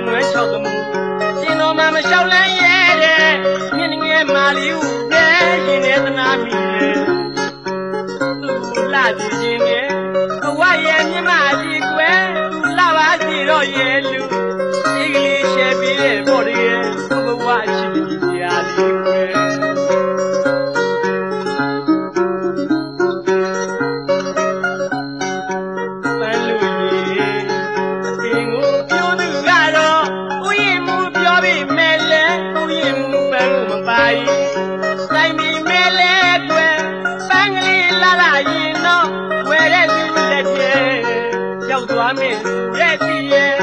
နွယ်ချောက်သမှုရှင်တော်မှမလျှောက်လန်းရဲ့တဲ့မြင့်ငယ်မာလီဟုပဲရင်နဲ့သနာမိရဲ့သူလာကြည့်ခြင်းနဲ့ဘဝရဲ့မြမကြီးကွယ်သူလာပါစီတော့ရဲ့လူဒီကလေးရှယ်ပြီးတဲ့ပေါ်ရဲ့ဘဝရှိပြီးရာလေးကွယ်သွားမယ်ရဲ့တည်းရဲ့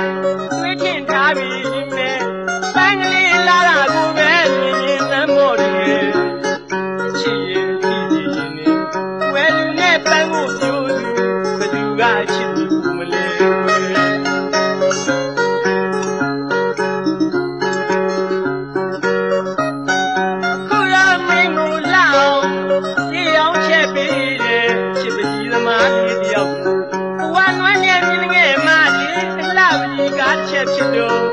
သွေးထင်ထားပြီးမယ်ပန်းကလေးလာတာကိုပဲမြင်ရင်သမ်းမော်တယ်ချစ်ရဲ့ဒီရင်နဲ့ဝဲလူနဲ့ပန်းကိုပြိုးဘသူကချစ်ဘူးမလဲခုရမင်းကိုလာအောင်ရေအောင်ချက်ပေးတယ်ချစ်ပကြီးသမားလေးတယောက်ဝမ်းနွမ်းနဲ့မြင်ငယ်မလေးလှပကြီးကားချက်ဖြစ်တော့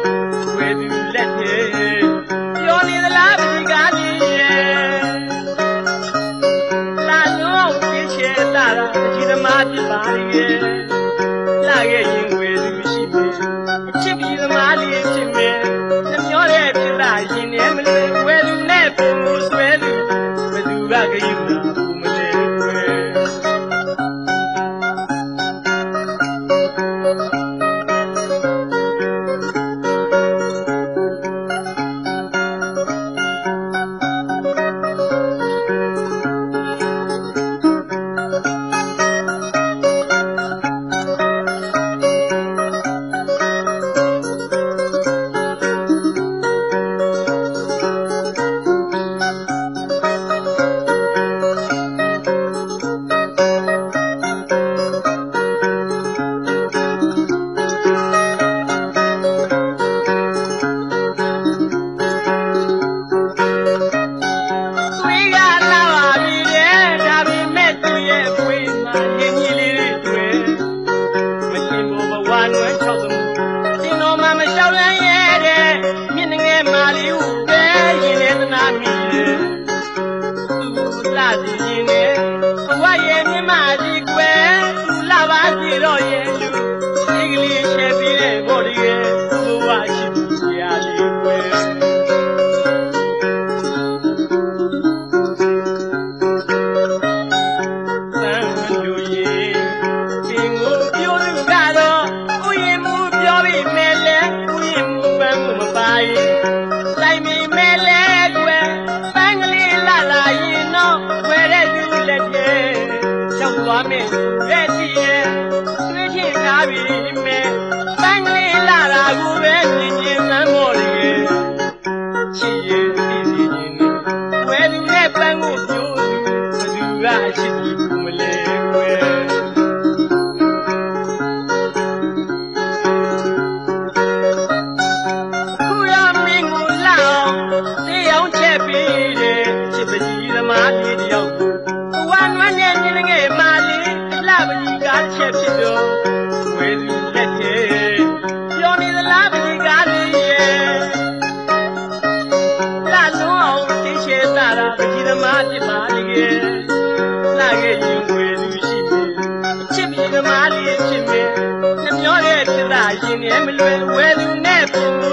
ဝဲသူလက်ထဲပြောနေသလားပကြီးကားကြီးရဲ့လာလုံးပြင်းချေတာပကြီးသမားဖြစ်ပါရဲ့လာခဲ့ရင်ဝဲသူရှိပြီချစ်ပြီးသမားလေးဖြစ်မယ်နှမျောတဲ့ဖြစ်တာရင်နဲ့မလွယ်ဝဲသူနဲ့ပုံဆွဲသူဘသူကကြည့်ဘူးမလဲဝဲသွားမယ်ရဲ့တည်းရဲ့သွေးထင်ထားပြီးမယ်ပန်းကလေးလာတာကိုပဲမြင်ရင်သမ်းမော်ရဲ့ချစ်ရဲ့ဒီရင်နဲ့ဝဲသူနဲ့ပန်းကိုပြိုးဘသူကချစ်ဘူးမလဲကွယ်ခုရမင်းကိုလာအောင်တေးအောင်ချက်ပြီးတယ်ချစ်ပကြီးသမားလေးတယောက်ဝမ်းနွမ်းနဲ့မြင်ငယ်မာလေးလှပကြီးကားချက်ဖြစ်တော့ဝဲသူလက်ထဲပြောနေသလားပကြီးကားလေးရဲ့လှလုံးအောင်တင်းချေတာပကြီးသမားဖြစ်ပါလေလှခဲ့ရင်ဝဲသူရှိတယ်ချစ်ပကြီးသမားလေးဖြစ်မယ်နှမျောတဲ့ဖြစ်တာရင်နဲ့မလွယ်ဝဲသူနဲ့ပုံ